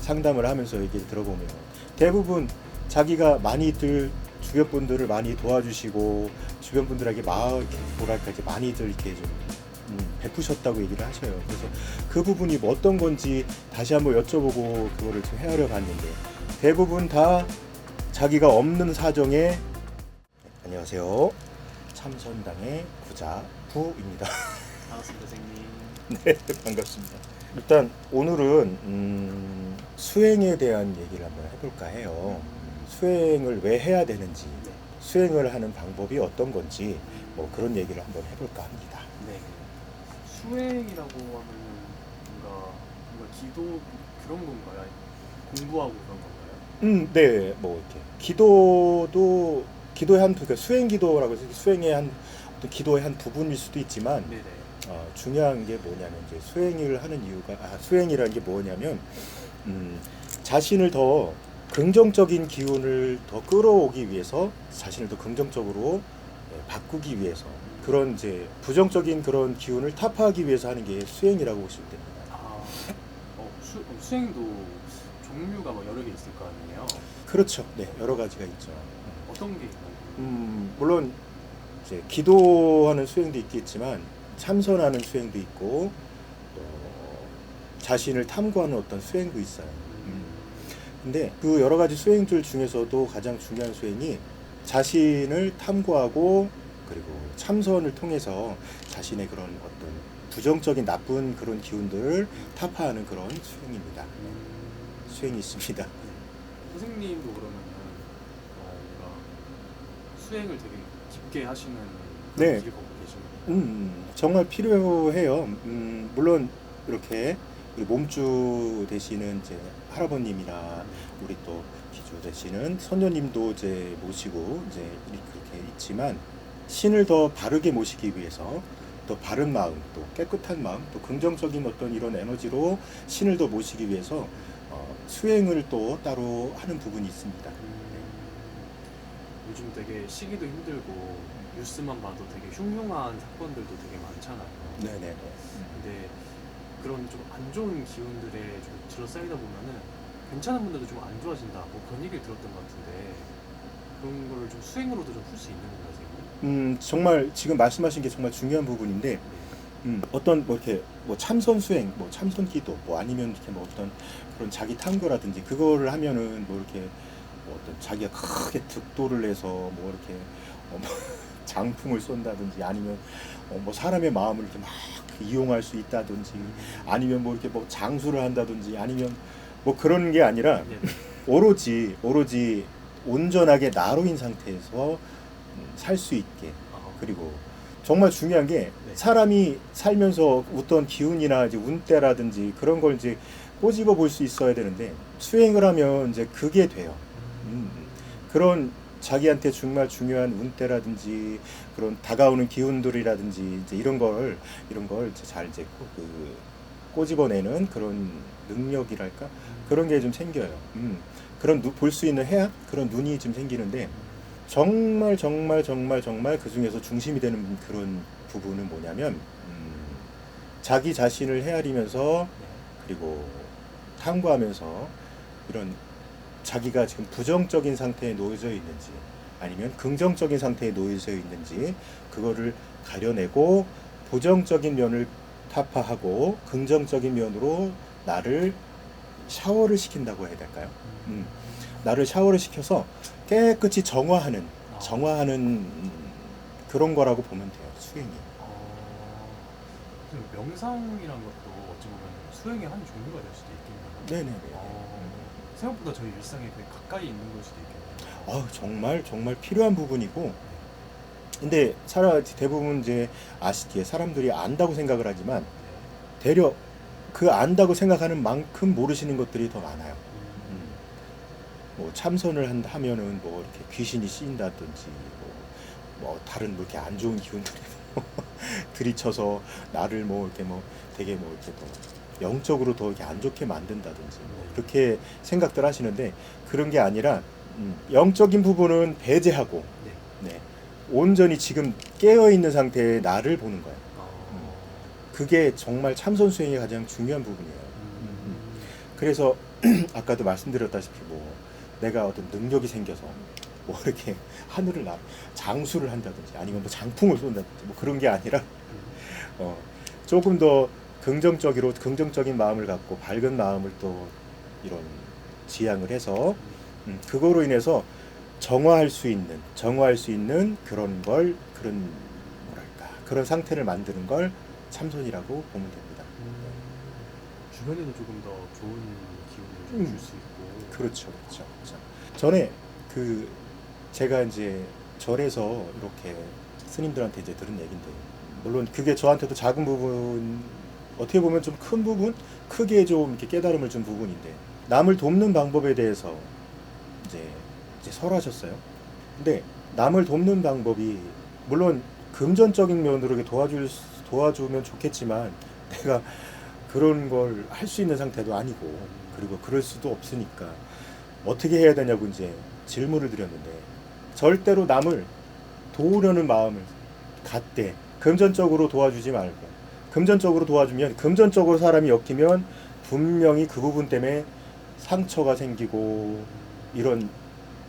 상담을 하면서 얘기를 들어보면 대부분 자기가 많이들 주변 분들을 많이 도와주시고 주변 분들에게 뭐랄까 이렇게 많이들 이렇게 좀 베푸셨다고 얘기를 하셔요. 그래서 그 부분이 뭐 어떤 건지 다시 한번 여쭤보고 그거를 좀 헤아려 봤는데 대부분 다 자기가 없는 사정에 안녕하세요. 참선당의 구자부입니다. 반갑습니다, 선생님. 네, 반갑습니다. 일단 오늘은 수행에 대한 얘기를 한번 해볼까 해요. 수행을 왜 해야 되는지, 네. 수행을 하는 방법이 어떤 건지 뭐 그런 얘기를 한번 해볼까 합니다. 네. 수행이라고 하면은 뭔가 기도 그런 건가요? 공부하고 그런 건가요? 네, 뭐 이렇게 기도의 한 그러니까 수행 기도라고 해서 수행의 한 어떤 기도의 한 부분일 수도 있지만 네네. 중요한 게 뭐냐면 이제 수행을 하는 이유가 수행이라는 게 뭐냐면 자신을 더 긍정적인 기운을 더 끌어오기 위해서 자신을 더 긍정적으로 바꾸기 위해서 그런 이제 부정적인 그런 기운을 타파하기 위해서 하는 게 수행이라고 보시면 됩니다. 수행도 종류가 뭐 여러 개 있을 거 아니에요? 그렇죠. 네, 여러 가지가 있죠. 어떤 게 있나요? 물론 이제 기도하는 수행도 있겠지만 참선하는 수행도 있고 또 자신을 탐구하는 어떤 수행도 있어요. 근데 그 여러 가지 수행들 중에서도 가장 중요한 수행이 자신을 탐구하고 그리고 참선을 통해서 자신의 그런 어떤 부정적인 나쁜 그런 기운들을 타파하는 그런 수행입니다. 수행이 있습니다. 선생님도 그러면은 뭔가 수행을 되게 깊게 하시는 그런 네. 길을 걷고 계시는 정말 필요해요. 물론 이렇게 우리 몸주 되시는 이제 할아버님이나 우리 또 기주 되시는 선녀님도 이제 모시고 이제 이렇게 있지만 신을 더 바르게 모시기 위해서 또 바른 마음, 또 깨끗한 마음, 또 긍정적인 어떤 이런 에너지로 신을 더 모시기 위해서 수행을 또 따로 하는 부분이 있습니다. 요즘 되게 시기도 힘들고 뉴스만 봐도 되게 흉흉한 사건들도 되게 많잖아요. 네네. 근데 그런 좀 안 좋은 기운들에 좀 둘러싸이다 보면은 괜찮은 분들도 좀 안 좋아진다 뭐 그런 얘기를 들었던 것 같은데 그런 거를 좀 수행으로도 좀 풀 수 있는 건가요, 선생님? 정말 지금 말씀하신 게 정말 중요한 부분인데 어떤 뭐 이렇게 뭐 참선 수행, 뭐 참선 기도, 뭐 아니면 이렇게 뭐 어떤 그런 자기 탐구라든지 그거를 하면은 뭐 이렇게 뭐 어떤 자기가 크게 득도를 해서 뭐 이렇게 뭐 장풍을 쏜다든지 아니면 뭐 사람의 마음을 이렇게 막 이용할 수 있다든지 아니면 뭐 이렇게 뭐 장수를 한다든지 아니면 뭐 그런 게 아니라 오로지 온전하게 나로인 상태에서 살 수 있게 그리고 정말 중요한 게 사람이 살면서 어떤 기운이나 이제 운때라든지 그런 걸 이제 꼬집어 볼 수 있어야 되는데 수행을 하면 이제 그게 돼요. 그런 자기한테 정말 중요한 운때라든지 그런 다가오는 기운들이라든지 이제 이런 걸 잘 이제 꼬집어내는 그런 능력이랄까 그런 게 좀 생겨요. 그런 볼 수 있는 해악 그런 눈이 좀 생기는데 정말 그 중에서 중심이 되는 그런 부분은 뭐냐면 자기 자신을 헤아리면서 그리고 탐구하면서 이런 자기가 지금 부정적인 상태에 놓여져 있는지 아니면 긍정적인 상태에 놓여져 있는지 그거를 가려내고 부정적인 면을 타파하고 긍정적인 면으로 나를 샤워를 시킨다고 해야 될까요? 나를 샤워를 시켜서 깨끗이 정화하는 그런 거라고 보면 돼요. 수행이. 명상이란 것도 어찌 보면 수행의 한 종류가 될 수도 있겠네요. 네네네. 생각보다 저희 일상에 되게 가까이 있는 걸 수도 있겠네요. 정말 필요한 부분이고 근데 대부분 이제 아시기에 사람들이 안다고 생각을 하지만 되려 그 안다고 생각하는 만큼 모르시는 것들이 더 많아요. 뭐 참선을 하면은 뭐 이렇게 귀신이 씌인다든지 뭐 다른 뭐 이렇게 안 좋은 기운들이 들이쳐서 나를 뭐 이렇게 뭐 되게 뭐 이렇게 뭐 영적으로 더 이렇게 안 좋게 만든다든지 뭐 그렇게 생각들 하시는데 그런 게 아니라 영적인 부분은 배제하고 온전히 지금 깨어 있는 상태의 나를 보는 거예요. 그게 정말 참선 수행의 가장 중요한 부분이에요. 그래서 아까도 말씀드렸다시피 뭐 내가 어떤 능력이 생겨서 뭐 이렇게 하늘을 날 장수를 한다든지 아니면 뭐 장풍을 쏜다든지 뭐 그런 게 아니라 조금 더 긍정적인 마음을 갖고 밝은 마음을 또 이런 지향을 해서 그거로 인해서 정화할 수 있는 그런 뭐랄까 그런 상태를 만드는 걸 참선이라고 보면 됩니다. 주변에는 조금 더 좋은 기운을 줄 수 있고. 그렇죠. 전에 제가 이제 절에서 이렇게 스님들한테 이제 들은 얘긴데, 물론 그게 저한테도 작은 부분, 어떻게 보면 좀 큰 부분, 크게 좀 이렇게 깨달음을 준 부분인데, 남을 돕는 방법에 대해서 이제 설하셨어요. 근데 남을 돕는 방법이 물론 금전적인 면으로 이렇게 도와주면 좋겠지만 내가 그런 걸 할 수 있는 상태도 아니고 그리고 그럴 수도 없으니까 어떻게 해야 되냐고 이제 질문을 드렸는데, 절대로 남을 도우려는 마음을 갖되 금전적으로 도와주지 말고, 금전적으로 도와주면 금전적으로 사람이 엮이면 분명히 그 부분 때문에 상처가 생기고 이런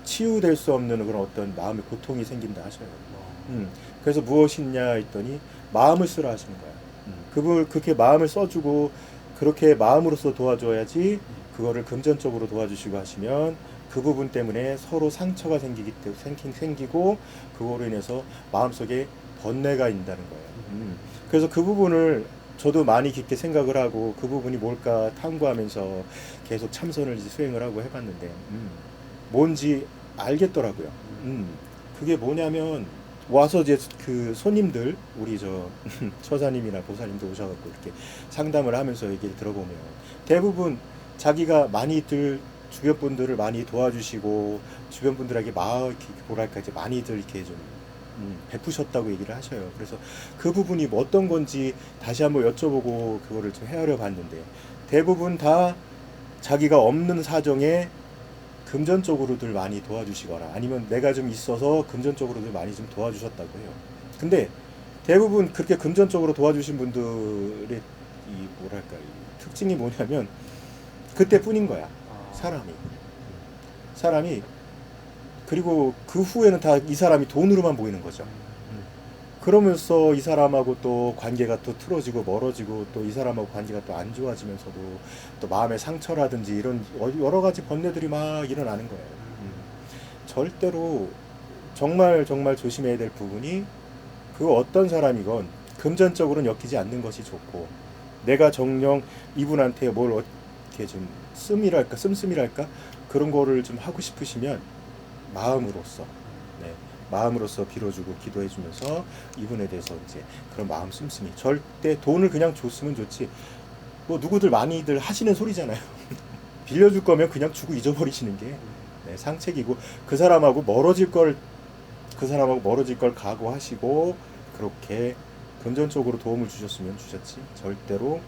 치유될 수 없는 그런 어떤 마음의 고통이 생긴다 하셔요. 그래서 무엇이냐 했더니 마음을 쓰라 하시는 거야. 그렇게 마음을 써주고 그렇게 마음으로써 도와줘야지 그거를 금전적으로 도와주시고 하시면 그 부분 때문에 서로 상처가 생기고 그거로 인해서 마음속에 번뇌가 있다는 거예요. 그래서 그 부분을 저도 많이 깊게 생각을 하고 그 부분이 뭘까 탐구하면서 계속 참선을 수행을 하고 해봤는데 뭔지 알겠더라고요. 그게 뭐냐면 와서 이제 그 손님들 우리 처사님이나 보살님도 오셔갖고 이렇게 상담을 하면서 얘기를 들어보면 대부분 자기가 많이들 주변 분들을 많이 도와주시고 주변 분들에게 뭐랄까 이제 많이들 이렇게 좀 베푸셨다고 얘기를 하셔요. 그래서 그 부분이 뭐 어떤 건지 다시 한번 여쭤보고 그거를 좀 헤아려 봤는데 대부분 다 자기가 없는 사정에 금전적으로들 많이 도와주시거나 아니면 내가 좀 있어서 금전적으로들 많이 좀 도와주셨다고 해요. 근데 대부분 그렇게 금전적으로 도와주신 분들의 이 뭐랄까 이 특징이 뭐냐면 그때뿐인 거야. 사람이 그리고 그 후에는 다 이 사람이 돈으로만 보이는 거죠. 그러면서 이 사람하고 또 관계가 또 틀어지고 멀어지고 또 이 사람하고 관계가 또 안 좋아지면서도 또 마음의 상처라든지 이런 여러 가지 번뇌들이 막 일어나는 거예요. 절대로 정말 조심해야 될 부분이 그 어떤 사람이건 금전적으로는 엮이지 않는 것이 좋고, 내가 정녕 이분한테 뭘 어떻게 좀 씀씀이랄까 그런 거를 좀 하고 싶으시면 마음으로써 빌어주고 기도해주면서 이분에 대해서 이제 그런 마음 씀씀이, 절대 돈을 그냥 줬으면 좋지 뭐 누구들 많이들 하시는 소리잖아요. 빌려줄 거면 그냥 주고 잊어버리시는 게 상책이고 그 사람하고 멀어질 걸 각오하시고 그렇게 금전적으로 도움을 주셨으면 주셨지, 절대로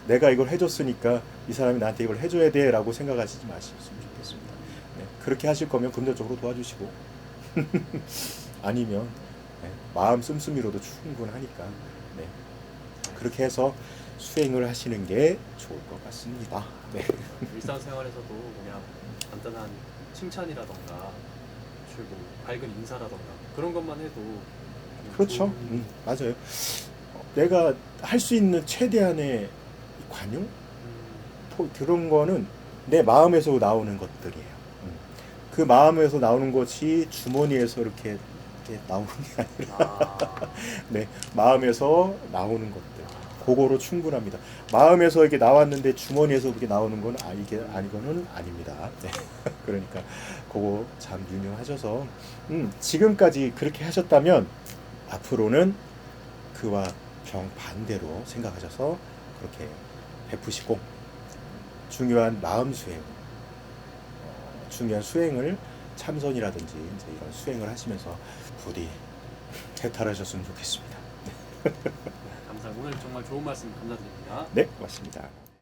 내가 이걸 해줬으니까 이 사람이 나한테 이걸 해줘야 돼 라고 생각하시지 마셨으면 좋겠습니다. 그렇게 하실 거면 금전적으로 도와주시고 아니면 마음 씀씀이로도 충분하니까 그렇게 해서 수행을 하시는 게 좋을 것 같습니다. 일상생활에서도 그냥 간단한 칭찬이라던가 그리고 밝은 인사라던가 그런 것만 해도 그렇죠. 맞아요. 내가 할 수 있는 최대한의 관용? 그런 거는 내 마음에서 나오는 것들이에요. 그 마음에서 나오는 것이 주머니에서 이렇게 나오는 게 아니라 마음에서 나오는 것들, 그거로 충분합니다. 마음에서 이렇게 나왔는데 주머니에서 그렇게 나오는 건 이거는 아닙니다. 그러니까 그거 참 유명하셔서 지금까지 그렇게 하셨다면 앞으로는 그와 정반대로 생각하셔서 그렇게 베푸시고 중요한 마음 수행, 중요한 수행을 참선이라든지 이제 이런 수행을 하시면서 부디 해탈하셨으면 좋겠습니다. 감사합니다. 오늘 정말 좋은 말씀 감사드립니다. 네, 고맙습니다.